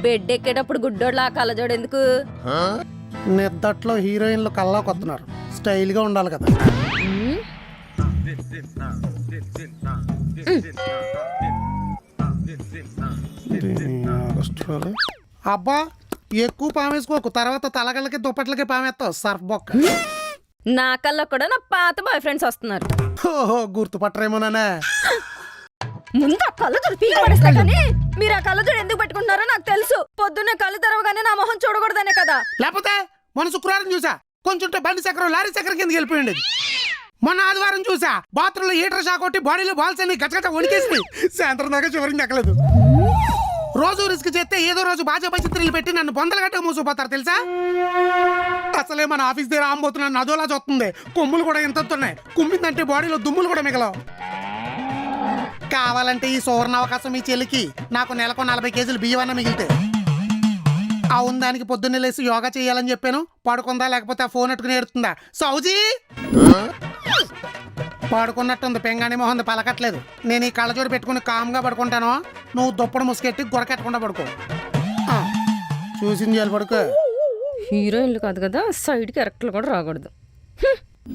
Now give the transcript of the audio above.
Bed ఎక్కేటప్పుడు గుడ్డోడ్లా కళ్ళజోడు ఎందుకు? నిద్దట్లో హీరోయిన్లు కల్లా కొత్తన్నారు, స్టైల్ గా ఉండాలి కదా. అబ్బా ఎక్కువ పామేసుకోకు, తర్వాత తలగళ్ళకి దుప్పట్లకి పామేస్తావు సర్ఫ్ బొక్క. నా కల్లో కూడా నా పాత బాయ్ ఫ్రెండ్స్ వస్తున్నారు. ఓహో గుర్తుపట్టరేమోనానే. ముందు ఆ కళ్ళజోడు పీక పడేస్తా కానీ మీరు ఆ కళ్ళజోడు ఎందుకు పెట్టుకుంటున్నారో నాకు తెలుసు. పొద్దున్నే కళ్ళు తెరవగానే నా మొహం చూడకూడదనే కదా. లేకపోతే మొన్న శుక్రవారం చూసా, కొంచెం బండి చక్రం లారీ చక్రం కింద వెళ్ళిపోయింది. మొన్న ఆదివారం చూసా, బాత్రూంలో హీటర్ షాక్ కొట్టి బాడీలో బాల్స్ అన్ని గచ్చగచ్చ వణికేసి సాయంత్రం దాకా చివరికి ఎక్కలేదు. రోజు రిస్క్ చేస్తే ఏదో రోజు బాజా చిత్రాలు పెట్టి నన్ను బొందలు గట్ట మూసిపోతారు తెలుసా. అసలే మన ఆఫీస్ దగ్గర ఆంబోతున్నాను అదోలా చూస్తుంది. కొమ్ములు కూడా ఎంత వస్తున్నాయి, కుమ్మిందంటే బాడీలో దుమ్ములు కూడా మిగలవు. కావాలంటే ఈ సువర్ణ అవకాశం ఈ చెల్లికి, నాకు నెలకు 40 కేజీలు బియ్యమన్న మిగిలితే. అవును, దానికి పొద్దున్నే లేసి యోగా చేయాలని చెప్పాను. పడుకుందా లేకపోతే ఆ ఫోన్ ఎట్టుకుని ఏడుతుందా? సౌజీ పడుకున్నట్టుంది, పెంగాణి మొహం పలకట్లేదు. నేను ఈ కళ్ళజోడు పెట్టుకుని కామ్గా పడుకుంటాను, నువ్వు దుప్పడు ముసుకెట్టి గొరకెట్టకుండా పడుకో. చూసింది పడుకో. హీరోయిన్లు కాదు కదా, సైడ్కి ఎరక్లు కూడా రాకూడదు.